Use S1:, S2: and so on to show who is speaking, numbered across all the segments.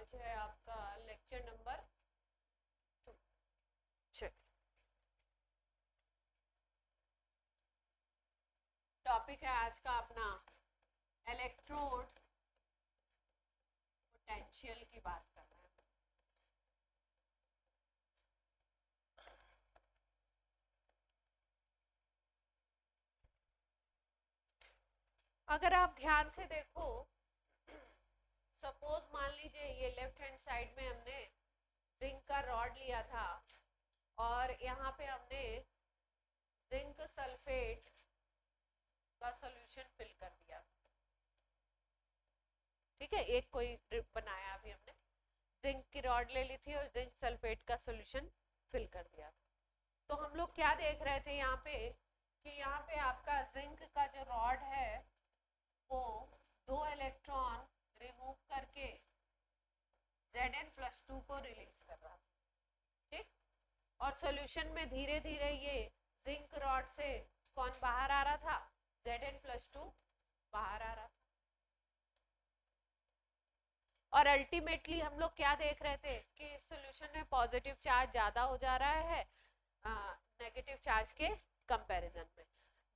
S1: आज है आपका लेक्चर नंबर 2। टॉपिक है आज का अपना इलेक्ट्रोड पोटेंशियल की बात करना है। अगर आप ध्यान से देखो, सपोज मान लीजिए ये लेफ्ट हैंड साइड में हमने जिंक का रॉड लिया था और यहाँ पे हमने जिंक सल्फेट का सॉल्यूशन फिल कर दिया। ठीक है, एक कोई ड्रिप बनाया, अभी हमने जिंक की रॉड ले ली थी और जिंक सल्फेट का सॉल्यूशन फिल कर दिया। तो हम लोग क्या देख रहे थे यहाँ पे कि यहाँ पे आपका जिंक का जो रॉड है वो 2 इलेक्ट्रॉन रिमूव करके Zn+2 को रिलीज कर रहा। ठीक, और सॉल्यूशन में धीरे धीरे ये जिंक रॉड से कौन बाहर आ रहा था? Zn+2 बाहर आ रहा था। और अल्टीमेटली हम लोग क्या देख रहे थे कि सॉल्यूशन में पॉजिटिव चार्ज ज्यादा हो जा रहा है नेगेटिव चार्ज के कंपैरिजन में।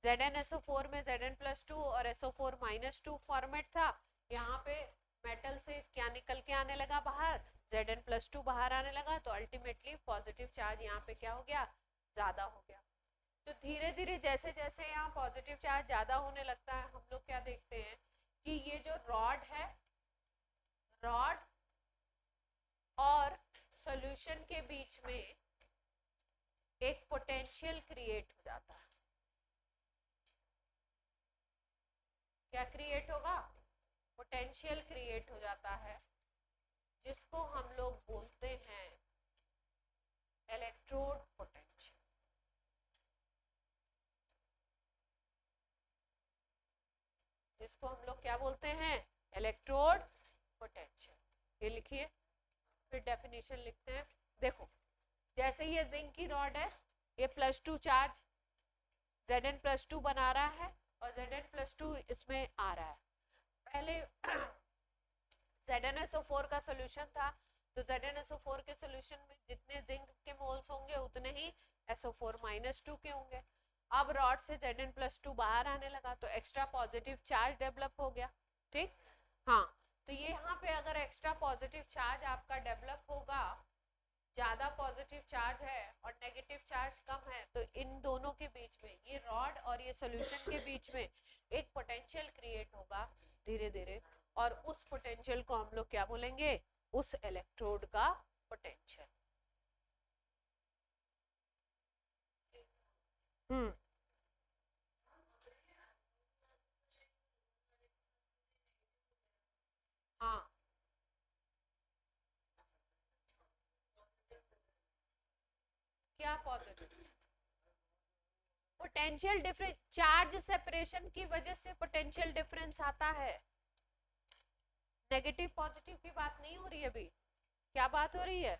S1: ZnSO4 में Zn+2 और SO4-2 फॉर्मेट था। यहाँ पे मेटल से क्या निकल के आने लगा बाहर? Zn+2 बाहर आने लगा। तो अल्टीमेटली पॉजिटिव चार्ज यहाँ पे क्या हो गया? ज्यादा हो गया। तो धीरे धीरे जैसे जैसे यहाँ पॉजिटिव चार्ज ज्यादा होने लगता है, हम लोग क्या देखते हैं कि ये जो रॉड है, रॉड और सॉल्यूशन के बीच में एक पोटेंशियल क्रिएट हो जाता है। क्या क्रिएट होगा? पोटेंशियल क्रिएट हो जाता है, जिसको हम लोग बोलते हैं इलेक्ट्रोड पोटेंशियल। जिसको हम लोग क्या बोलते हैं? Electrode potential. ये लिखिए, फिर डेफिनेशन लिखते हैं। देखो, जैसे ये जिंक की रॉड है, ये +2 चार्ज Zn+2 बना रहा है और Zn+2 इसमें आ रहा है। पहले ZnSO4 का सॉल्यूशन था, तो ZnSO4 के सॉल्यूशन में जितने जिंक के मोल्स होंगे उतने ही SO4-2 के होंगे। अब रॉड से Zn+2 बाहर आने लगा तो एक्स्ट्रा पॉजिटिव चार्ज डेवलप हो गया। ठीक, हाँ, तो ये यहाँ पे अगर एक्स्ट्रा पॉजिटिव चार्ज आपका डेवलप होगा, ज्यादा पॉजिटिव चार्ज है और नेगेटिव चार्ज कम है, तो इन दोनों के बीच में, ये रॉड और ये सॉल्यूशन के बीच में एक पोटेंशियल क्रिएट होगा धीरे धीरे, और उस पोटेंशियल को हम लोग क्या बोलेंगे? उस इलेक्ट्रोड का पोटेंशियल। हाँ, क्या positive? Potential difference, charge separation की वजह से पोटेंशियल डिफरेंस आता है। नेगेटिव पॉजिटिव की बात नहीं हो रही है अभी। क्या बात हो रही है?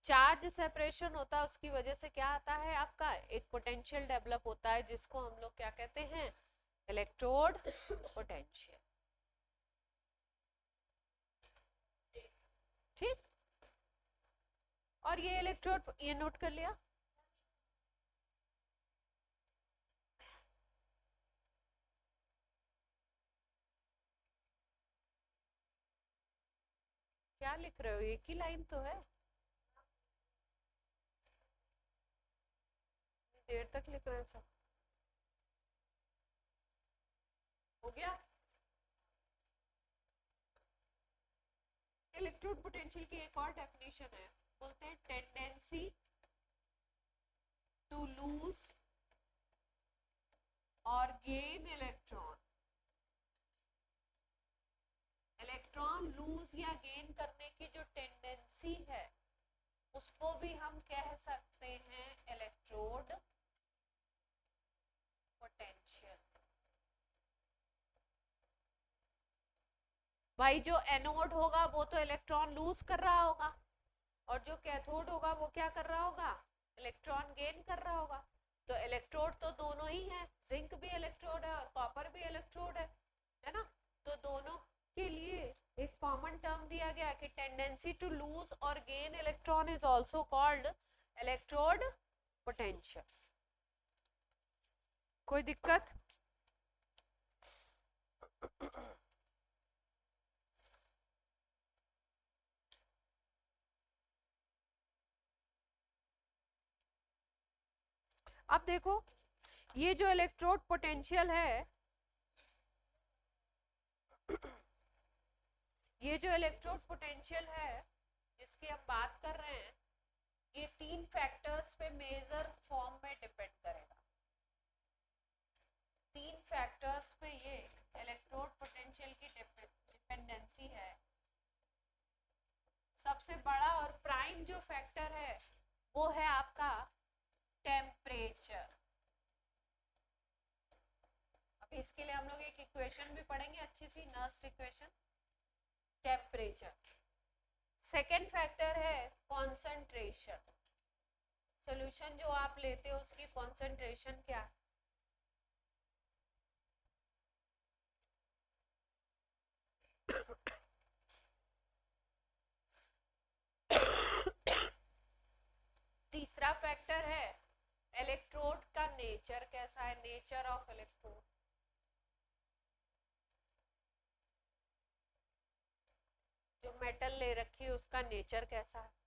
S1: चार्ज सेपरेशन होता है, उसकी वजह से क्या आता है आपका? एक पोटेंशियल डेवलप होता है, जिसको हम लोग क्या कहते हैं? Electrode potential. ठीक, और ये इलेक्ट्रोड, ये नोट कर लिया। क्या लिख रहे हो? एक ही लाइन तो है, देर तक लिख रहे हैं सब। हो गया? इलेक्ट्रोड पोटेंशियल की एक और डेफिनेशन है, बोलते हैं टेंडेंसी टू लूज और गेन इलेक्ट्रॉन। इलेक्ट्रॉन लूज या गेन करने की जो टेंडेंसी है, उसको भी हम कह सकते हैं इलेक्ट्रोड पोटेंशियल। भाई, जो एनोड होगा वो तो इलेक्ट्रॉन लूज कर रहा होगा, और जो कैथोड होगा वो क्या कर रहा होगा? इलेक्ट्रॉन गेन कर रहा होगा। तो इलेक्ट्रोड तो दोनों ही है, जिंक भी इलेक्ट्रोड है और कॉपर भी इलेक्ट्रोड है ना? तो दोनों के लिए एक कॉमन टर्म दिया गया कि tendency to lose or gain electron is also called electrode potential. कोई दिक्कत? अब देखो ये जो इलेक्ट्रोड पोटेंशियल है, ये जो इलेक्ट्रोड पोटेंशियल है जिसकी हम बात कर रहे हैं, ये 3 फैक्टर्स पे मेजर फॉर्म में डिपेंड करेगा। 3 फैक्टर्स पे ये इलेक्ट्रोड पोटेंशियल की डिपेंडेंसी है। सबसे बड़ा और प्राइम जो फैक्टर है वो है आपका टेम्परेचर। अब इसके लिए हम लोग एक इक्वेशन भी पढ़ेंगे अच्छी सी, Nernst equation, temperature. Second factor है कॉन्सेंट्रेशन, सॉल्यूशन जो आप लेते हो उसकी कॉन्सेंट्रेशन क्या है। तीसरा फैक्टर है इलेक्ट्रोड का नेचर कैसा है, नेचर ऑफ इलेक्ट्रोड। जो मेटल ले रखी है उसका नेचर कैसा है।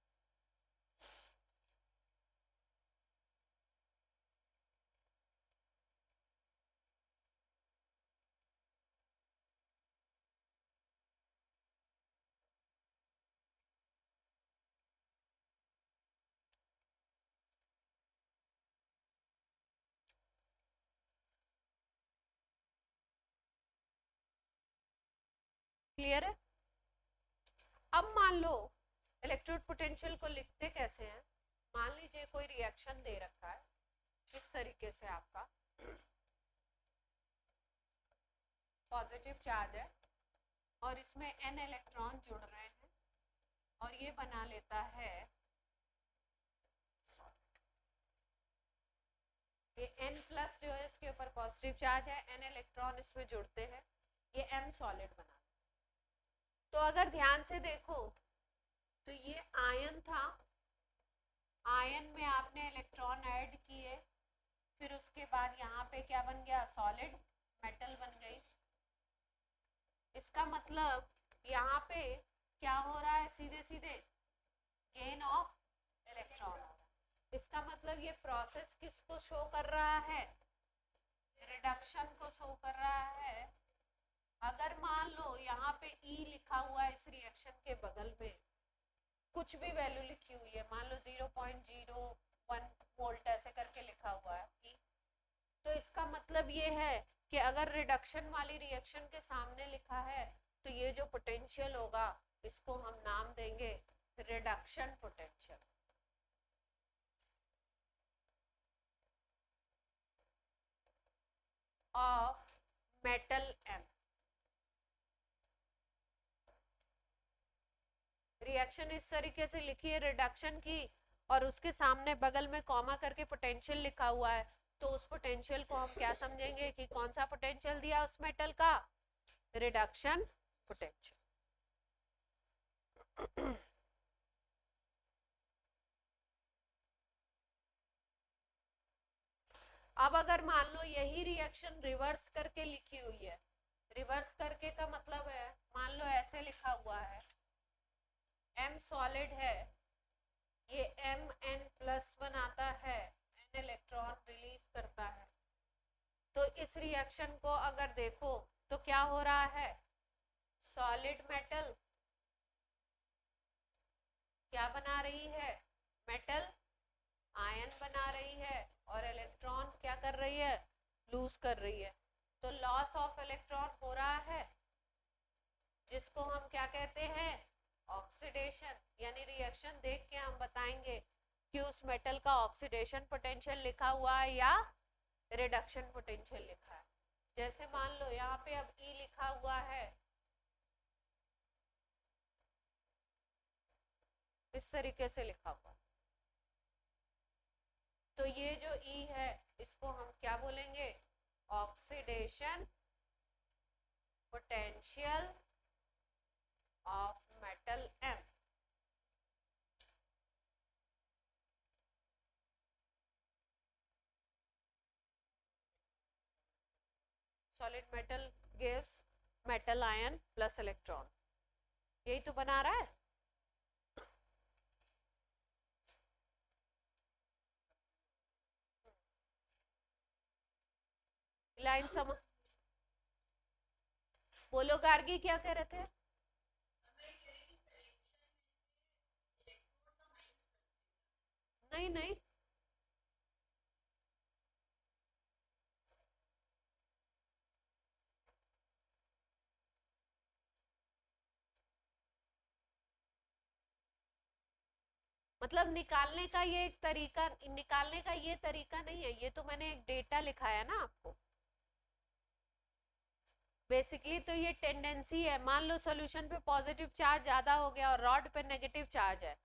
S1: क्लियर है? अब मान लो इलेक्ट्रोड पोटेंशियल को लिखते कैसे हैं। मान लीजिए कोई रिएक्शन दे रखा है इस तरीके से, आपका पॉजिटिव चार्ज है और इसमें n इलेक्ट्रॉन जुड़ रहे हैं और ये बना लेता है ये n प्लस जो है इसके ऊपर पॉजिटिव चार्ज है, n इलेक्ट्रॉन इसमें जुड़ते हैं, ये m सॉलिड बना। तो अगर ध्यान से देखो तो ये आयन था, आयन में आपने इलेक्ट्रॉन ऐड किए, फिर उसके बाद यहाँ पे क्या बन गया, सॉलिड मेटल बन गई। इसका मतलब यहाँ पे क्या हो रहा है, सीधे सीधे गेन ऑफ इलेक्ट्रॉन। इसका मतलब ये प्रोसेस किसको शो कर रहा है, रिडक्शन को शो कर रहा है। अगर मान लो यहाँ पे E लिखा हुआ है इस रिएक्शन के बगल में, कुछ भी वैल्यू लिखी हुई है, मान लो 0.01 वोल्ट ऐसे करके लिखा हुआ है E, तो इसका मतलब ये है कि अगर रिडक्शन वाली रिएक्शन के सामने लिखा है तो ये जो पोटेंशियल होगा इसको हम नाम देंगे reduction potential. Of metal M। Reaction इस तरीके से लिखी है रिडक्शन की, और उसके सामने बगल में कॉमा करके पोटेंशियल लिखा हुआ है, तो उस पोटेंशियल को हम क्या समझेंगे कि कौन सा पोटेंशियल दिया उस मेटल का, रिडक्शन पोटेंशियल। अब अगर मान लो यही रिएक्शन रिवर्स करके लिखी हुई है, रिवर्स करके का मतलब है मान लो ऐसे लिखा हुआ है, M सॉलिड है, ये Mn प्लस बनाता है, N इलेक्ट्रॉन रिलीज करता है। तो इस रिएक्शन को अगर देखो तो क्या हो रहा है, सॉलिड मेटल क्या बना रही है, मेटल आयन बना रही है, और इलेक्ट्रॉन क्या कर रही है, लूज कर रही है। तो लॉस ऑफ इलेक्ट्रॉन हो रहा है, जिसको हम क्या कहते हैं, ऑक्सीडेशन। यानी रिएक्शन देख के हम बताएंगे कि उस मेटल का ऑक्सीडेशन पोटेंशियल लिखा हुआ है या रिडक्शन पोटेंशियल लिखा है। जैसे मान लो यहाँ पे अब E लिखा हुआ है इस तरीके से लिखा हुआ, तो ये जो E है इसको हम क्या बोलेंगे, oxidation potential of metal M। Solid metal gives metal ion plus electron, यही तो बना रहा है। लाइन समझ, बोलो गार्गी क्या कह रहे थे? नहीं नहीं, मतलब निकालने का ये एक तरीका, निकालने का ये तरीका नहीं है, ये तो मैंने एक डेटा लिखाया ना आपको। बेसिकली तो ये टेंडेंसी है, मान लो सॉल्यूशन पे पॉजिटिव चार्ज ज्यादा हो गया और रॉड पे नेगेटिव चार्ज है,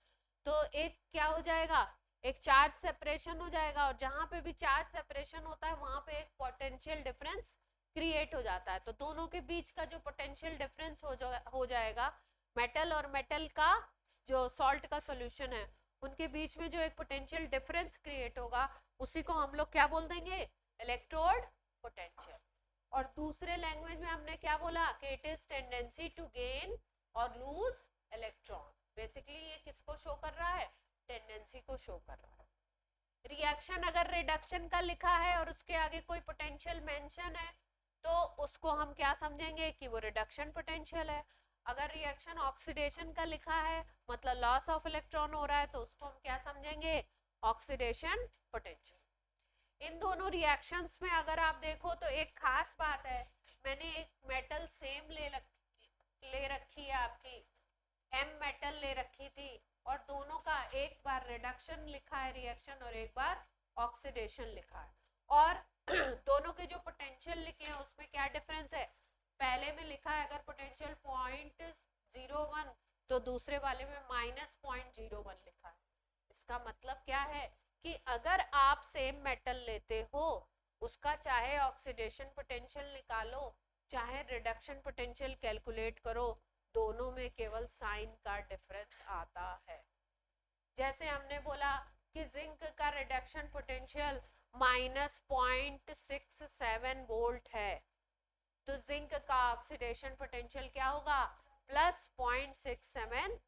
S1: तो एक क्या हो जाएगा, एक चार्ज सेपरेशन हो जाएगा, और जहां पे भी चार्ज सेपरेशन होता है वहां पे एक पोटेंशियल डिफरेंस क्रिएट हो जाता है। तो दोनों के बीच का जो पोटेंशियल डिफरेंस हो जाएगा, मेटल और मेटल का जो सॉल्ट का सॉल्यूशन है उनके बीच में जो एक पोटेंशियल डिफरेंस क्रिएट होगा, उसी को हम लोग क्या बोल देंगे, इलेक्ट्रोड पोटेंशियल। और दूसरे लैंग्वेज में हमने क्या बोला कि it is tendency to gain और लूज इलेक्ट्रॉन। बेसिकली ये किसको शो कर रहा है, टेंडेंसी को शो कर रहा है। रिएक्शन अगर रिडक्शन का लिखा है और उसके आगे कोई पोटेंशियल मेंशन है तो उसको हम क्या समझेंगे कि वो रिडक्शन पोटेंशियल है। अगर रिएक्शन ऑक्सीडेशन का लिखा है, मतलब लॉस ऑफ इलेक्ट्रॉन हो रहा है, तो उसको हम क्या समझेंगे, ऑक्सीडेशन पोटेंशियल। इन दोनों रिएक्शंस में अगर आप देखो तो एक खास बात है, मैंने एक मेटल सेम ले रखी है आपकी, एम मेटल ले रखी थी, और दोनों का एक बार रिडक्शन लिखा है रिएक्शन और एक बार ऑक्सीडेशन लिखा है, और दोनों के जो पोटेंशियल लिखे हैं उसमें क्या डिफरेंस है, पहले में लिखा है अगर पोटेंशियल 0.01 तो दूसरे वाले में -0.01 लिखा है। इसका मतलब क्या है कि अगर आप सेम मेटल लेते हो, उसका चाहे ऑक्सीडेशन पोटेंशियल निकालो चाहे रिडक्शन पोटेंशियल कैलकुलेट करो, दोनों में केवल साइन का डिफरेंस आता है। जैसे हमने बोला कि जिंक का रिडक्शन पोटेंशियल -0.67 वोल्ट है, तो जिंक का ऑक्सीडेशन पोटेंशियल क्या होगा, +0.67,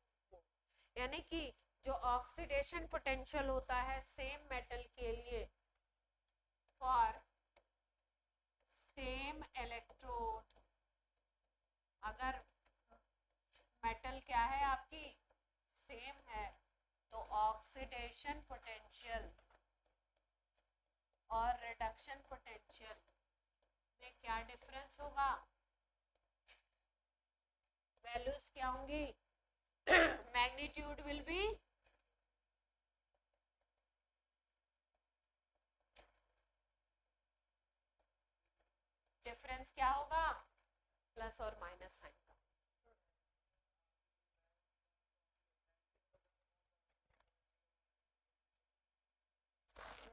S1: यानी कि जो ऑक्सीडेशन पोटेंशियल होता है सेम मेटल के लिए फॉर सेम इलेक्ट्रोड, अगर मेटल क्या है आपकी सेम है, तो ऑक्सीडेशन पोटेंशियल और रिडक्शन पोटेंशियल में क्या डिफरेंस होगा, वैल्यूज क्या होंगी, मैग्नीट्यूड विल बी डिफरेंस क्या होगा, प्लस और माइनस साइन का।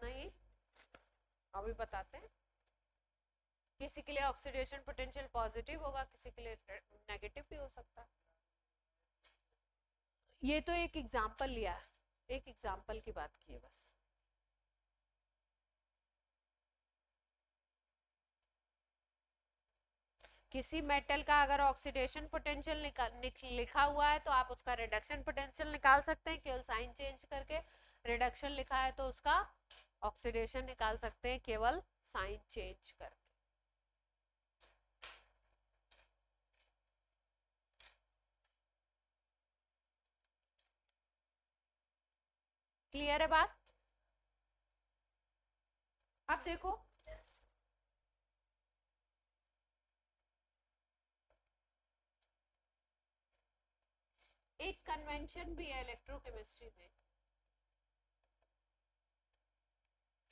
S1: नहीं, अभी बताते हैं। किसी के लिए ऑक्सीडेशन पोटेंशियल पॉजिटिव होगा, किसी के लिए नेगेटिव भी हो सकता है। ये तो एक एग्जांपल लिया है, एक एग्जांपल की बात की है बस। किसी मेटल का अगर ऑक्सीडेशन पोटेंशियल लिखा हुआ है तो आप उसका रिडक्शन पोटेंशियल निकाल सकते हैं केवल साइन चेंज करके, रिडक्शन लिखा है तो उसका ऑक्सीडेशन निकाल सकते हैं केवल साइन चेंज करके। क्लियर है बात? अब देखो, एक कन्वेंशन भी है इलेक्ट्रोकेमिस्ट्री में,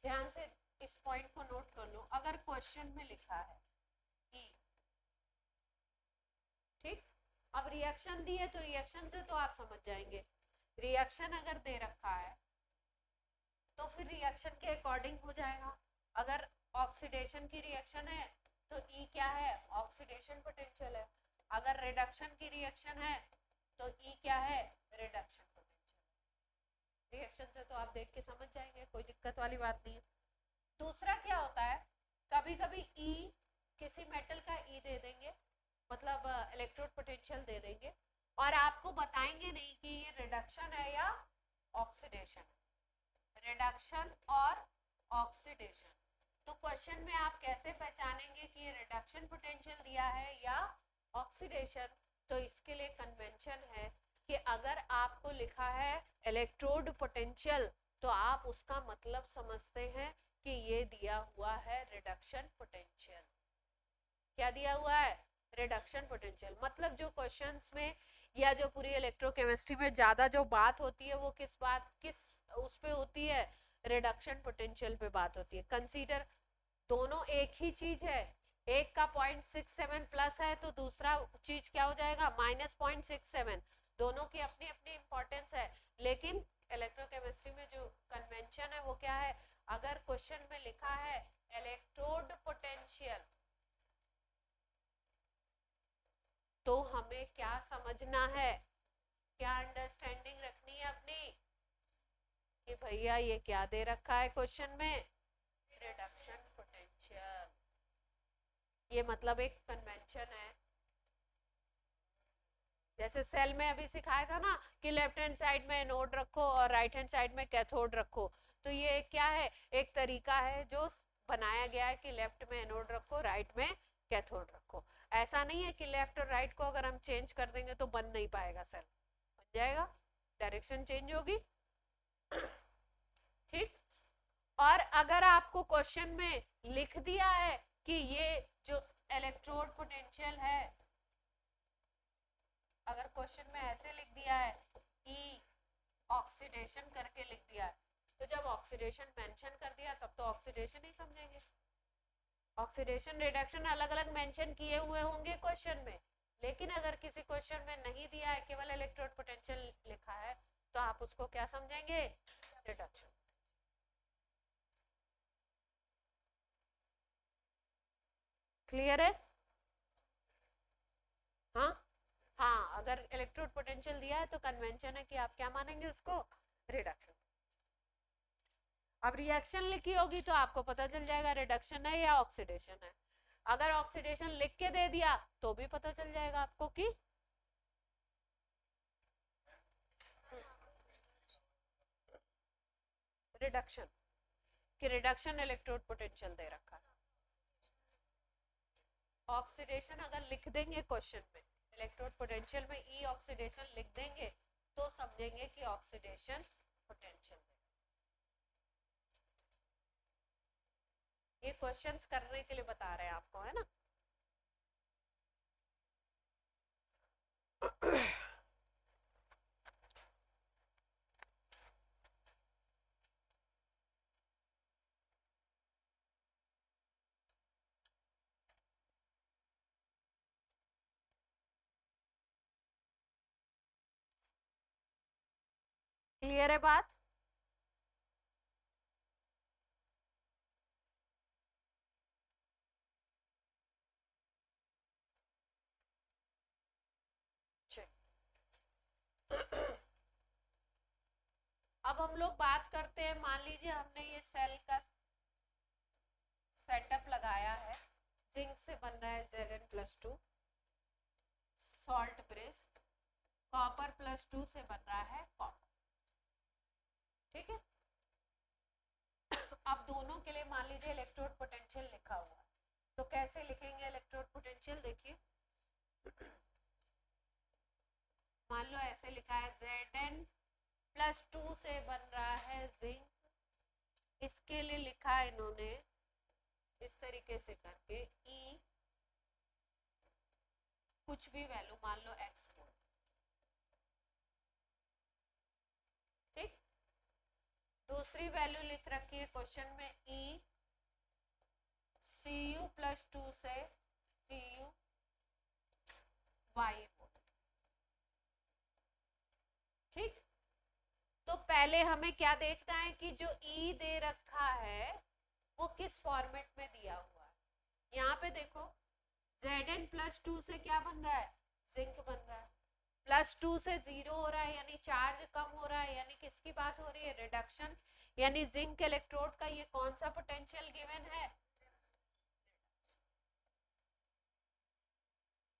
S1: ध्यान से इस पॉइंट को नोट कर लो। अगर क्वेश्चन में लिखा है कि, ठीक, अब रिएक्शन दी है तो रिएक्शन से तो आप समझ जाएंगे, रिएक्शन अगर दे रखा है तो फिर रिएक्शन के अकॉर्डिंग हो जाएगा। अगर ऑक्सीडेशन की रिएक्शन है तो ई क्या है, ऑक्सीडेशन पोटेंशियल है। अगर रिडक्शन की रिएक्शन है तो ई क्या है, रिडक्शन पोटेंशियल। रिएक्शन से तो आप देख के समझ जाएंगे, कोई दिक्कत वाली बात नहीं है। दूसरा क्या होता है, कभी कभी ई किसी मेटल का ई दे देंगे, मतलब इलेक्ट्रोड पोटेंशियल दे देंगे, और आपको बताएंगे नहीं कि ये रिडक्शन है या ऑक्सीडेशन, रिडक्शन और ऑक्सीडेशन। तो क्वेश्चन में आप कैसे पहचानेंगे कि ये रिडक्शन पोटेंशियल दिया है या ऑक्सीडेशन? तो इसके लिए कन्वेंशन है कि अगर आपको लिखा है इलेक्ट्रोड पोटेंशियल तो आप उसका मतलब समझते हैं कि ये दिया हुआ है रिडक्शन पोटेंशियल। क्या दिया हुआ है? Reduction potential. मतलब जो क्वेश्चंस में या जो पूरी इलेक्ट्रोकेमिस्ट्री में ज्यादा जो बात होती है वो किस उस पे होती है? रिडक्शन पोटेंशियल पे बात होती है। कंसीडर दोनों एक ही चीज है, एक का 0.67 प्लस है तो दूसरा चीज क्या हो जाएगा? -0.67। दोनों की अपनी अपनी इंपॉर्टेंस है, लेकिन इलेक्ट्रोकेमिस्ट्री में जो कन्वेंशन है वो क्या है? अगर क्वेश्चन में लिखा है इलेक्ट्रोड पोटेंशियल तो हमें क्या समझना है, क्या अंडरस्टैंडिंग रखनी है अपनी कि भैया ये क्या दे रखा है क्वेश्चन में? Reduction potential. ये मतलब एक कन्वेंशन है। जैसे सेल में अभी सिखाया था ना कि लेफ्ट हैंड साइड में एनोड रखो और राइट हैंड साइड में कैथोड रखो, तो ये क्या है? एक तरीका है जो बनाया गया है कि लेफ्ट में एनोड रखो, राइट में कैथोड रखो। ऐसा नहीं है कि लेफ्ट और राइट को अगर हम चेंज कर देंगे तो बन नहीं पाएगा सेल, बन जाएगा, डायरेक्शन चेंज होगी। ठीक। और अगर आपको क्वेश्चन में लिख दिया है कि ये जो इलेक्ट्रोड पोटेंशियल है, अगर क्वेश्चन में ऐसे लिख दिया है कि ऑक्सीडेशन करके लिख दिया है, तो जब ऑक्सीडेशन मेंशन कर दिया तब तो ऑक्सीडेशन ही समझेंगे। ऑक्सीडेशन रिडक्शन अलग अलग मेंशन किए हुए होंगे क्वेश्चन में, लेकिन अगर किसी क्वेश्चन में नहीं दिया है, केवल इलेक्ट्रोड पोटेंशियल लिखा है, तो आप उसको क्या समझेंगे? रिडक्शन। क्लियर है? हाँ हाँ, अगर इलेक्ट्रोड पोटेंशियल दिया है तो कन्वेंशन है कि आप क्या मानेंगे उसको? रिडक्शन। अब रिएक्शन लिखी होगी तो आपको पता चल जाएगा रिडक्शन है या ऑक्सीडेशन है। अगर ऑक्सीडेशन लिख के दे दिया तो भी पता चल जाएगा आपको कि रिडक्शन, कि रिडक्शन इलेक्ट्रोड पोटेंशियल दे रखा है। ऑक्सीडेशन अगर लिख देंगे क्वेश्चन में, इलेक्ट्रोड पोटेंशियल में ई ऑक्सीडेशन लिख देंगे तो समझेंगे कि ऑक्सीडेशन पोटेंशियल। ये क्वेश्चंस करने के लिए बता रहे हैं आपको, है ना? क्लियर है बात? अब हम लोग बात करते हैं, मान लीजिए हमने ये सेल का सेटअप लगाया है, जिंक से बन रहा है Zn+2, सॉल्ट ब्रिज कॉपर +2 से बन रहा है कॉपर। ठीक है। अब दोनों के लिए मान लीजिए इलेक्ट्रोड पोटेंशियल लिखा हुआ है, तो कैसे लिखेंगे इलेक्ट्रोड पोटेंशियल? देखिए, मान लो ऐसे लिखा है Zn+2 से बन रहा है जिंक, इसके लिए लिखा है इन्होंने इस तरीके से करके E कुछ भी वैल्यू, मान लो x वोल्ट। ठीक। दूसरी वैल्यू लिख रखी है क्वेश्चन में E Cu+2 से Cu y वोल्ट। ठीक। तो पहले हमें क्या देखना है कि जो E दे रखा है वो किस फॉर्मेट में दिया हुआ है। यहाँ पे देखो Zn+2 से क्या बन रहा है? जिंक बन रहा है। +2 से 0 हो रहा है यानी चार्ज कम हो रहा है, यानी किसकी बात हो रही है? रिडक्शन। यानी जिंक इलेक्ट्रोड का ये कौन सा पोटेंशियल गिवन है?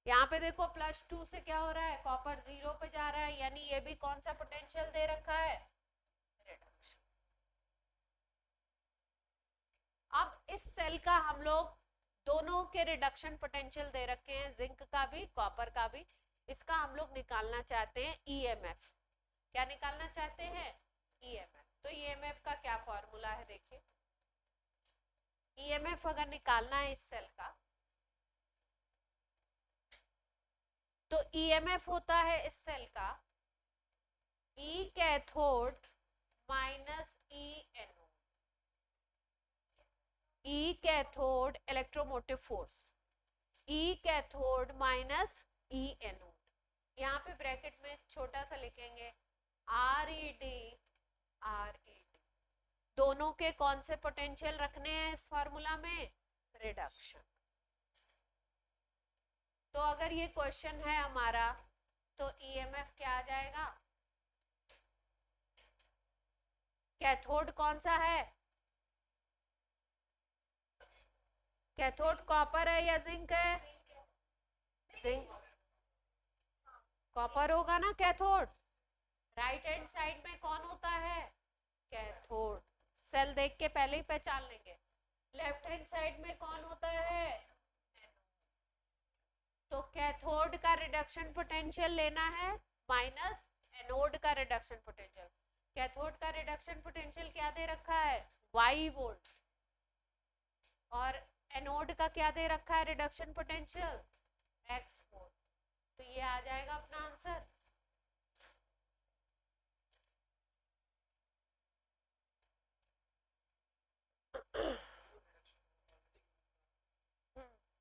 S1: यहाँ पे देखो +2 से क्या हो रहा है, कॉपर 0 पे जा रहा है, यानी ये भी कौन सा पोटेंशियल दे रखा है, रिडक्शन। अब इस सेल का हम लोग दोनों के रिडक्शन पोटेंशियल दे रखे हैं, जिंक का भी कॉपर का भी। इसका हम लोग निकालना चाहते हैं ईएमएफ। क्या निकालना चाहते हैं, ईएमएफ। तो ईएमएफ का क्या फॉर्मूला है देखिए, ईएमएफ अगर निकालना है इस सेल का, तो ईएमएफ होता है इस सेल का E cathode minus E anode. E cathode electromotive force, E cathode minus E anode. यहाँ पे ब्रैकेट में छोटा सा लिखेंगे R E D, R E D. दोनों के कौन से पोटेंशियल रखने हैं इस फॉर्मूला में, रिडक्शन। तो अगर ये क्वेश्चन है हमारा, तो ईएमएफ क्या आ जाएगा, कैथोड कौन सा है, कैथोड कॉपर है या जिंक है, जिंक। कॉपर होगा ना कैथोड। राइट हैंड साइड में कौन होता है, कैथोड। सेल देख के पहले ही पहचान लेंगे। लेफ्ट हैंड साइड में कौन होता है, तो कैथोड का रिडक्शन पोटेंशियल लेना है माइनस एनोड का रिडक्शन पोटेंशियल। कैथोड का रिडक्शन पोटेंशियल क्या दे रखा है, y वोल्ट, और एनोड का क्या दे रखा है रिडक्शन पोटेंशियल, x वोल्ट। तो ये आ जाएगा अपना आंसर।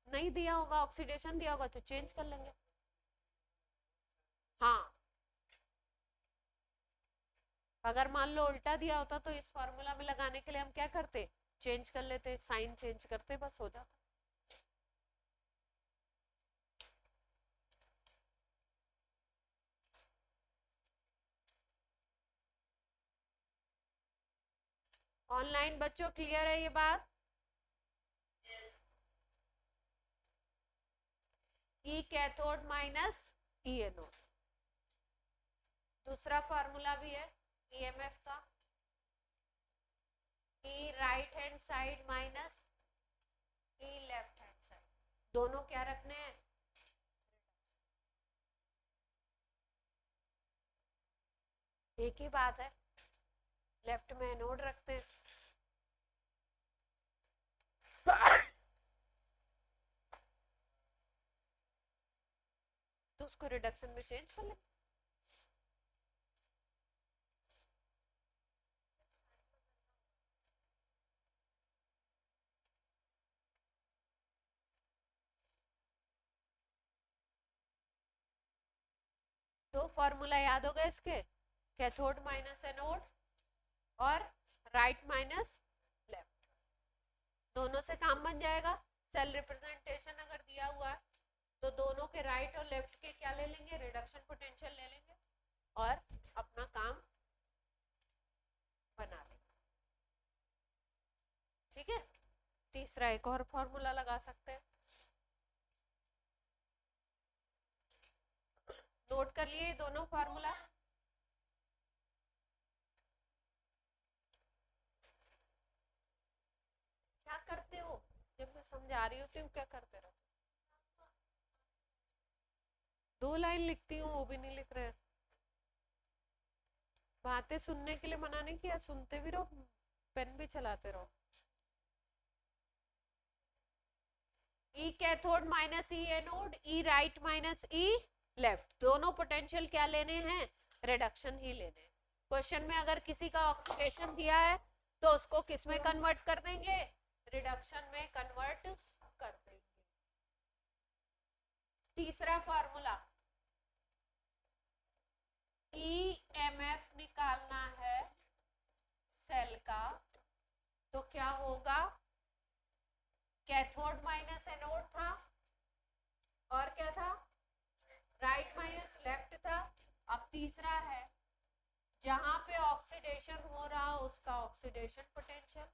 S1: नहीं दिया होगा, ऑक्सीडेशन दिया होगा तो चेंज कर लेंगे। हाँ, अगर मान लो उल्टा दिया होता तो इस फॉर्मूला में लगाने के लिए हम क्या करते, चेंज कर लेते, साइन चेंज करते, बस हो जाता। ऑनलाइन बच्चों क्लियर है ये बात, ई कैथोड माइनस ई एनोड। दूसरा फॉर्मूला भी है ईएमएफ का, ई राइट हैंड साइड माइनस ई लेफ्ट हैंड साइड। दोनों क्या रखने हैं, एक ही बात है, लेफ्ट में एनोड रखते हैं। तो उसको रिडक्शन में चेंज कर ले। दो फॉर्मूला याद हो गए इसके, कैथोड माइनस एनोड और राइट माइनस लेफ्ट। दोनों से काम बन जाएगा। सेल रिप्रेजेंटेशन अगर दिया हुआ है तो दोनों के राइट और लेफ्ट के क्या ले लेंगे, रिडक्शन पोटेंशियल ले लेंगे और अपना काम बना लेंगे। ठीक है, तीसरा एक और फॉर्मूला लगा सकते हैं, नोट कर लिए दोनों फॉर्मूला। क्या करते हो जब मैं समझा रही होती हूँ, क्या करते रहो, दो लाइन लिखती हूँ वो भी नहीं लिख रहे हैं। बातें सुनने के लिए मना नहीं किया, सुनते भी रहो, पेन भी चलाते रहो। ई कैथोड माइनस ई एनोड, ई राइट माइनस ई लेफ्ट, दोनों पोटेंशियल क्या लेने हैं, रिडक्शन ही लेने हैं। क्वेश्चन में अगर किसी का ऑक्सीडेशन दिया है तो उसको किस में कन्वर्ट कर देंगे, रिडक्शन में कन्वर्ट कर देंगे। तीसरा फॉर्मूला, ईएमएफ निकालना है सेल का, तो क्या होगा, कैथोड माइनस एनोड था और क्या था, राइट माइनस लेफ्ट था। अब तीसरा है, जहां पे ऑक्सीडेशन हो रहा उसका ऑक्सीडेशन पोटेंशियल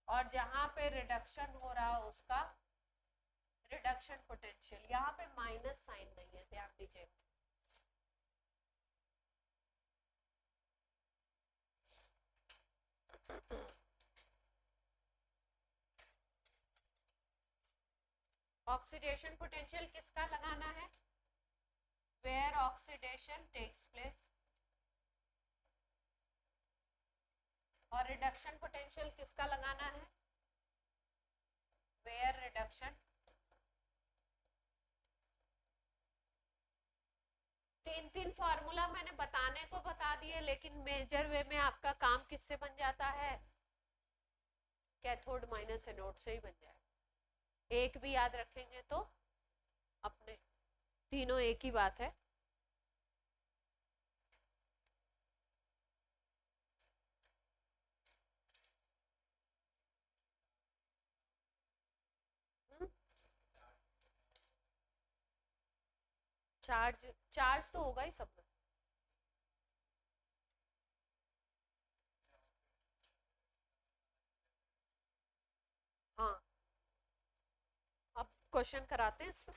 S1: और जहां पे रिडक्शन हो रहा उसका रिडक्शन पोटेंशियल, यहाँ पे माइनस साइन नहीं है, ध्यान दीजिए। ऑक्सीडेशन पोटेंशियल किसका लगाना है? Where oxidation takes place. और रिडक्शन पोटेंशियल किसका लगाना है? Where reduction. तीन तीन फॉर्मूला मैंने बताने को बता दिए, लेकिन मेजर वे में आपका काम किससे बन जाता है? कैथोड माइनस एनोड से ही बन जाएगा। एक भी याद रखेंगे तो अपने तीनों एक ही बात है। चार्ज चार्ज तो होगा ही सब में। हाँ, अब क्वेश्चन कराते हैं इसमें।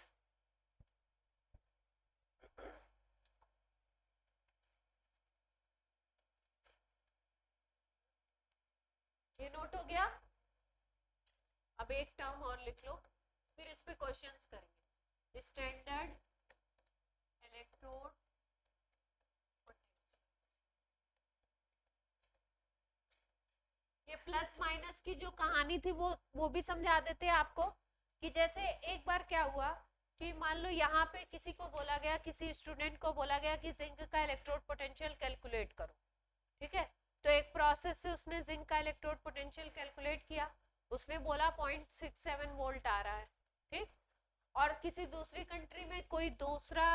S1: ये नोट हो गया। अब एक टर्म और लिख लो, फिर इस पे क्वेश्चंस करेंगे। स्टैंडर्ड इलेक्ट्रोड, ये प्लस माइनस की जो कहानी थी वो भी समझा देते हैं आपको। कि जैसे एक बार क्या हुआ कि मान लो यहाँ पे किसी को बोला गया, किसी स्टूडेंट को बोला गया कि जिंक का इलेक्ट्रोड पोटेंशियल कैलकुलेट करो, ठीक है। तो एक प्रोसेस से उसने जिंक का इलेक्ट्रोड पोटेंशियल कैलकुलेट किया, उसने बोला 0.67 वोल्ट आ रहा है, ठीक। और किसी दूसरी कंट्री में कोई दूसरा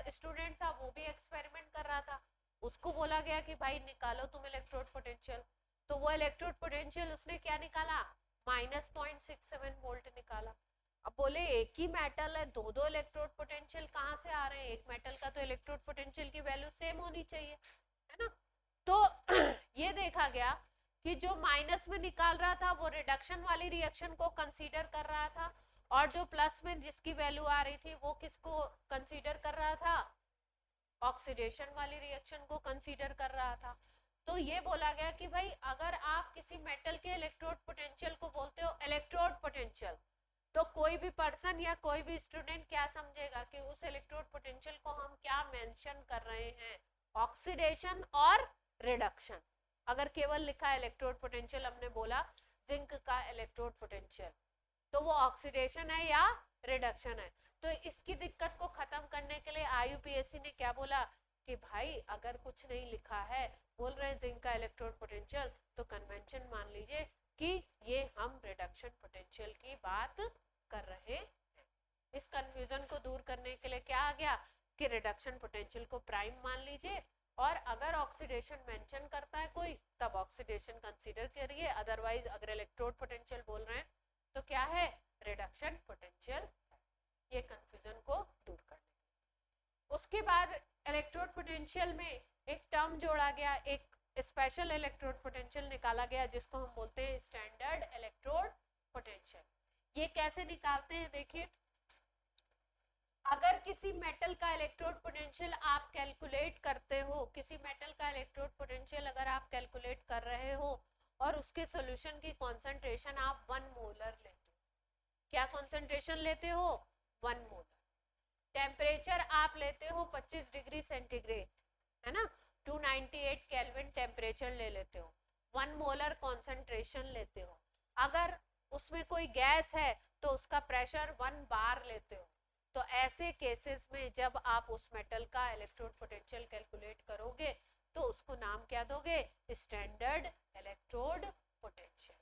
S1: स्टूडेंट था, वो भी एक्सपेरिमेंट कर रहा था, उसको बोला गया कि भाई निकालो तुम इलेक्ट्रोड पोटेंशियल। तो वो इलेक्ट्रोड पोटेंशियल उसने क्या निकाला? -0.67 वोल्ट निकाला। अब बोले एक ही मेटल है, दो दो इलेक्ट्रोड पोटेंशियल कहाँ से आ रहे हैं? एक मेटल का तो इलेक्ट्रोड पोटेंशियल की वैल्यू सेम होनी चाहिए, है ना। तो ये देखा गया कि जो माइनस में निकाल रहा था वो रिडक्शन वाली रिएक्शन को कंसीडर कर रहा था, और जो प्लस में जिसकी वैल्यू आ रही थी वो किसको कंसीडर कर रहा था? ऑक्सीडेशन वाली रिएक्शन को कंसीडर कर रहा था। तो ये बोला गया कि भाई अगर आप किसी मेटल के इलेक्ट्रोड पोटेंशियल को बोलते हो इलेक्ट्रोड पोटेंशियल, तो कोई भी पर्सन या कोई भी स्टूडेंट क्या समझेगा कि उस इलेक्ट्रोड पोटेंशियल को हम क्या मेंशन कर रहे हैं? ऑक्सीडेशन और रिडक्शन। अगर केवल लिखा है इलेक्ट्रोड पोटेंशियल, हमने बोला जिंक का इलेक्ट्रोड पोटेंशियल, तो वो ऑक्सीडेशन है या रिडक्शन है। तो इसकी दिक्कत को खत्म करने के लिए आईयूपीएससी ने क्या बोला कि भाई अगर कुछ नहीं लिखा है, बोल रहे हैं जिंक का इलेक्ट्रोड पोटेंशियल, तो कन्वेंशन मान लीजिए कि ये हम रिडक्शन पोटेंशियल की बात कर रहे हैं। इस कंफ्यूजन को दूर करने के लिए क्या आ गया कि रिडक्शन पोटेंशियल को प्राइम मान लीजिए, और अगर ऑक्सीडेशन मेंशन करता है कोई, तब ऑक्सीडेशन कंसीडर करिए, अदरवाइज अगर इलेक्ट्रोड पोटेंशियल बोल रहे हैं तो क्या है? Reduction potential. ये कंफ्यूजन को दूर करने। उसके बाद इलेक्ट्रोड पोटेंशियल में एक टर्म जोड़ा गया, एक स्पेशल इलेक्ट्रोड पोटेंशियल निकाला गया, जिसको हम बोलते हैं स्टैंडर्ड इलेक्ट्रोड पोटेंशियल। ये कैसे निकालते हैं? देखिए, अगर किसी मेटल का इलेक्ट्रोड पोटेंशियल आप कैलकुलेट करते हो, किसी मेटल का इलेक्ट्रोड पोटेंशियल अगर आप कैलकुलेट कर रहे हो और उसके सॉल्यूशन की कॉन्सेंट्रेशन आप 1 मोलर लेते हो, क्या कॉन्सेंट्रेशन लेते हो? 1 मोलर। टेम्परेचर आप लेते हो 25 डिग्री सेंटीग्रेड, है ना, 298 केल्विन टेम्परेचर ले लेते हो, 1 मोलर कॉन्सेंट्रेशन लेते हो। अगर उसमें कोई गैस है तो उसका प्रेशर 1 बार लेते हो। तो ऐसे केसेस में जब आप उस मेटल का इलेक्ट्रोड पोटेंशियल कैलकुलेट करोगे तो उसको नाम क्या दोगे? Standard electrode potential.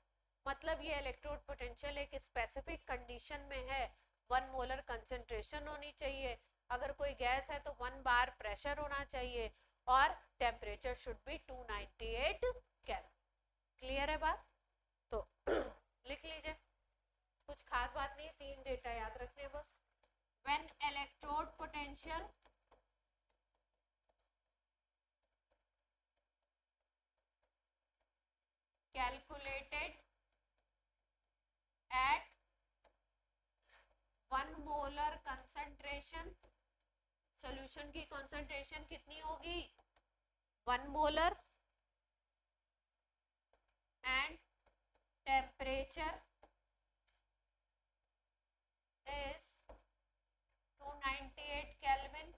S1: मतलब ये इलेक्ट्रोड पोटेंशियल एक स्पेसिफिक कंडीशन में है, 1 मोलर कंसेंट्रेशन होनी चाहिए, अगर कोई गैस है तो 1 बार प्रेशर होना चाहिए, और temperature should be 298 kelvin. Clear है बात? तो लिख लीजिए, कुछ खास बात नहीं, 3 डेटा याद रखने हैं बस। When electrode potential calculated at 1 concentration, solution की कंसंट्रेशन कितनी होगी 1 molar and temperature is 298 Kelvin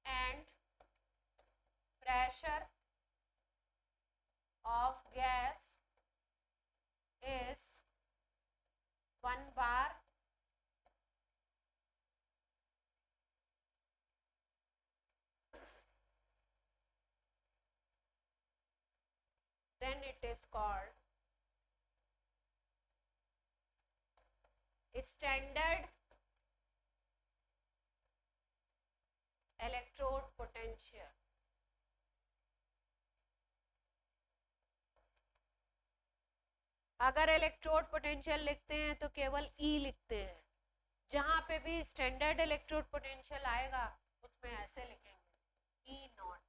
S1: and pressure of gas is 1 bar then it is called standard electrode potential. अगर इलेक्ट्रोड पोटेंशियल लिखते हैं तो केवल E लिखते हैं, जहां पे भी स्टैंडर्ड इलेक्ट्रोड पोटेंशियल आएगा उसमें ऐसे लिखेंगे E नॉट,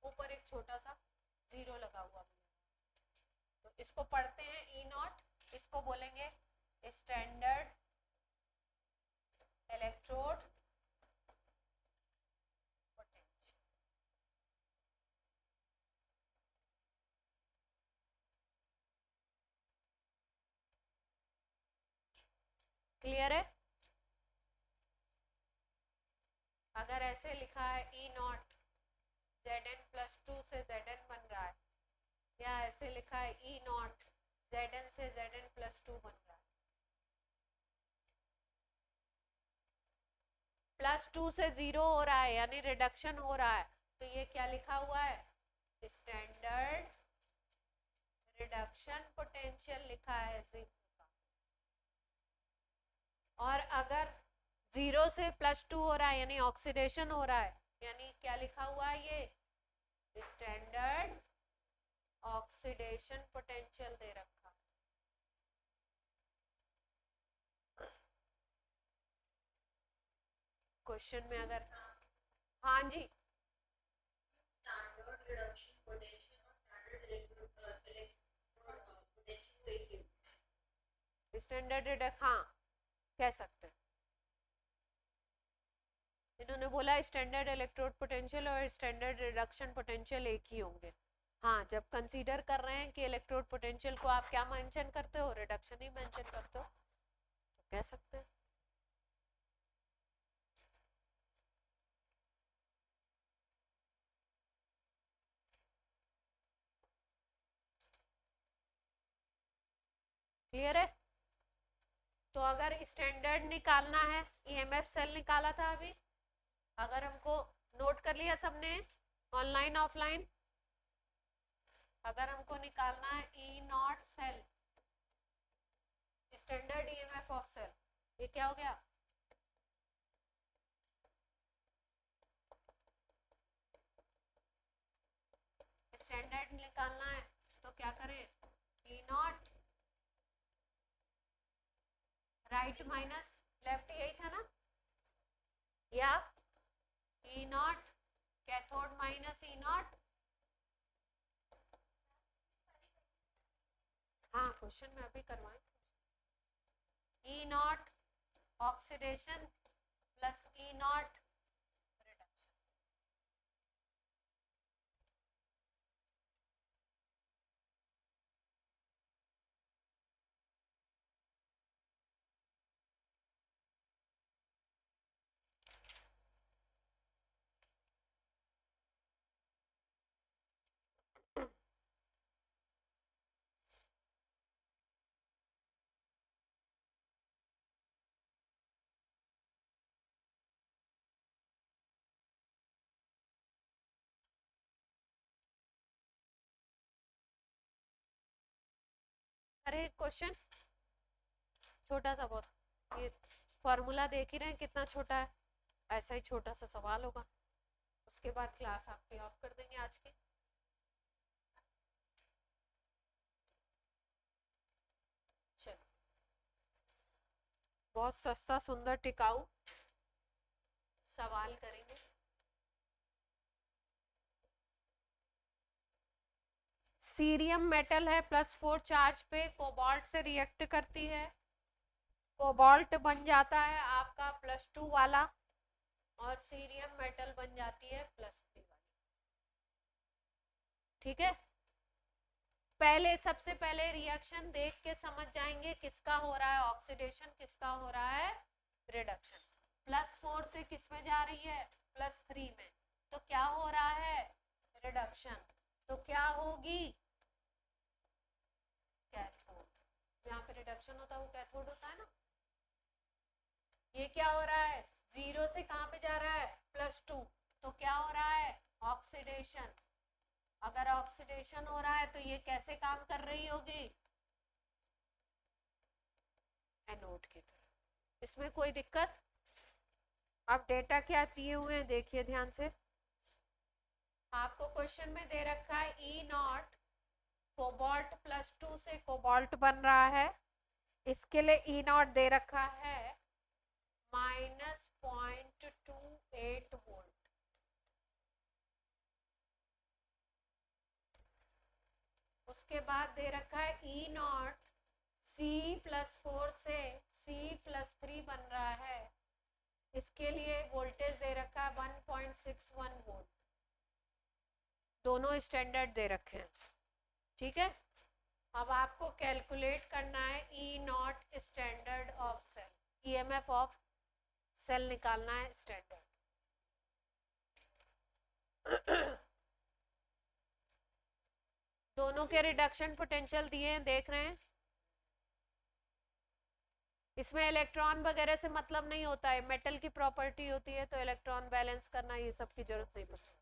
S1: ऊपर एक छोटा सा जीरो लगा हुआ, तो इसको पढ़ते हैं E नॉट, इसको बोलेंगे स्टैंडर्ड इलेक्ट्रोड पोटेंशियल। क्लियर है? अगर ऐसे लिखा है E नॉट Zn+2 से Zn बन रहा है, या ऐसे लिखा है E नॉट Zn से Zn+2 बन रहा है, +2 से 0 हो रहा है यानी रिडक्शन हो रहा है, तो ये क्या लिखा हुआ है स्टैंडर्ड रिडक्शन पोटेंशियल लिखा है जिंक का। और अगर 0 से +2 हो रहा है यानी ऑक्सीडेशन हो रहा है, यानी क्या लिखा हुआ है ये स्टैंडर्ड ऑक्सीडेशन पोटेंशियल दे रखा। क्वेश्चन में अगर हाँ जी स्टैंडर्ड रिडक्शन, हाँ कह सकते हैं। इन्होंने बोला स्टैंडर्ड इलेक्ट्रोड पोटेंशियल और स्टैंडर्ड रिडक्शन पोटेंशियल एक ही होंगे। हाँ, जब कंसीडर कर रहे हैं कि इलेक्ट्रोड पोटेंशियल को आप क्या मेंशन करते हो, रिडक्शन ही मेंशन करते हो, तो कह सकते हैं। क्लियर है? तो अगर स्टैंडर्ड निकालना है, ईएमएफ सेल निकाला था अभी, अगर हमको नोट कर लिया सबने ऑनलाइन ऑफलाइन, अगर हमको निकालना है E naught cell standard EMF of cell, ये क्या हो गया स्टैंडर्ड निकालना है, तो क्या करें E naught right minus left, यही था ना, या E naught cathode minus E naught. हाँ क्वेश्चन में अभी करवाएं, E naught oxidation plus E naught reduction. अरे क्वेश्चन छोटा सा बहुत, ये फॉर्मूला देख ही रहे हैं कितना छोटा है, ऐसा ही छोटा सा सवाल होगा, उसके बाद क्लास आपकी ऑफ कर देंगे आज की। चलो, बहुत सस्ता सुंदर टिकाऊ सवाल करेंगे। सीरियम मेटल है +4 चार्ज पे, कोबाल्ट से रिएक्ट करती है, कोबाल्ट बन जाता है आपका +2 वाला, और सीरियम मेटल बन जाती है +3 वाली। ठीक है, पहले सबसे पहले रिएक्शन देख के समझ जाएंगे किसका हो रहा है ऑक्सीडेशन, किसका हो रहा है रिडक्शन। +4 से किस में जा रही है, +3 में, तो क्या हो रहा है रिडक्शन। तो क्या होगी कैथोड, जहाँ पे रिडक्शन होता है वो कैथोड होता है ना। ये क्या हो रहा है, 0 से कहाँ पे जा रहा है +2, तो क्या हो रहा है ऑक्सीडेशन। अगर ऑक्सीडेशन हो रहा है तो ये कैसे काम कर रही होगी, एनोड की तरह। इसमें कोई दिक्कत। अब डेटा क्या दिए हुए हैं देखिए ध्यान से। आपको क्वेश्चन में दे रखा है E0 कोबाल्ट +2 से कोबाल्ट बन रहा है, इसके लिए E0 दे रखा है -0.28 वोल्ट। उसके बाद दे रखा है E0 C+4 से C+3 बन रहा है, इसके लिए वोल्टेज दे रखा है 1.61 वोल्ट। दोनों स्टैंडर्ड दे रखे हैं। ठीक है, अब आपको कैलकुलेट करना है E0 standard of cell, EMF of cell निकालना है स्टैंडर्ड। दोनों के रिडक्शन पोटेंशियल दिए हैं, देख रहे हैं। इसमें इलेक्ट्रॉन वगैरह से मतलब नहीं होता है, मेटल की प्रॉपर्टी होती है, तो इलेक्ट्रॉन बैलेंस करना ये सब की जरूरत नहीं पड़ती।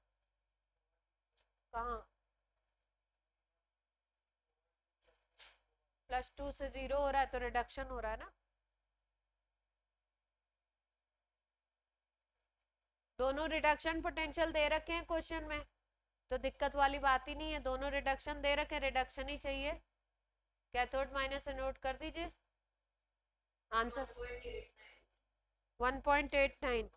S1: कहाँ +2 से 0 हो रहा है तो रिडक्शन हो रहा है ना। दोनों रिडक्शन पोटेंशियल दे रखे हैं क्वेश्चन में, तो दिक्कत वाली बात ही नहीं है। दोनों रिडक्शन दे रखे, रिडक्शन ही चाहिए। कैथोड माइनस एनोड कर दीजिए आंसर 1.89।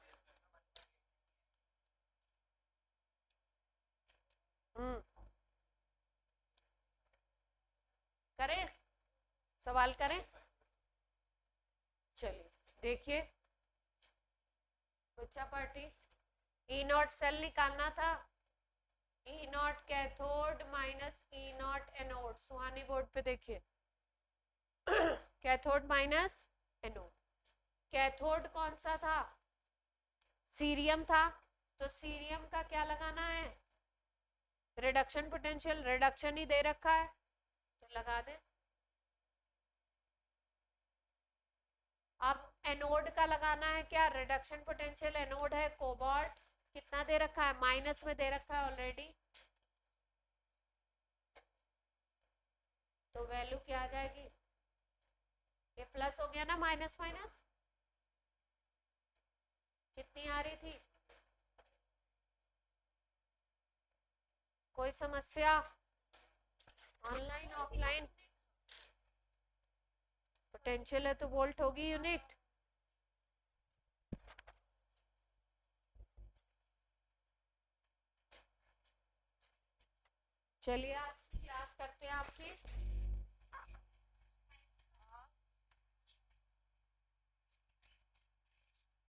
S1: करें, सवाल करें। चलिए देखिए बच्चा पार्टी, E0 सेल निकालना था, E0 cathode minus E0 anode. Suhani board पे देखिए कैथोड माइनस एनोड। कैथोड कौन सा था, सीरियम था, तो सीरियम का क्या लगाना है रिडक्शन पोटेंशियल, रिडक्शन ही दे रखा है तो लगा दे। अब एनोड का लगाना है क्या, रिडक्शन पोटेंशियल एनोड है कोबाल्ट, कितना दे रखा है माइनस में दे रखा है ऑलरेडी, तो वैल्यू क्या आ जाएगी, ये प्लस हो गया ना, माइनस माइनस कितनी आ रही थी, कोई समस्या ऑनलाइन ऑफलाइन, पोटेंशियल है तो वोल्ट होगी यूनिट। चलिए आज की क्लास करते हैं आपकी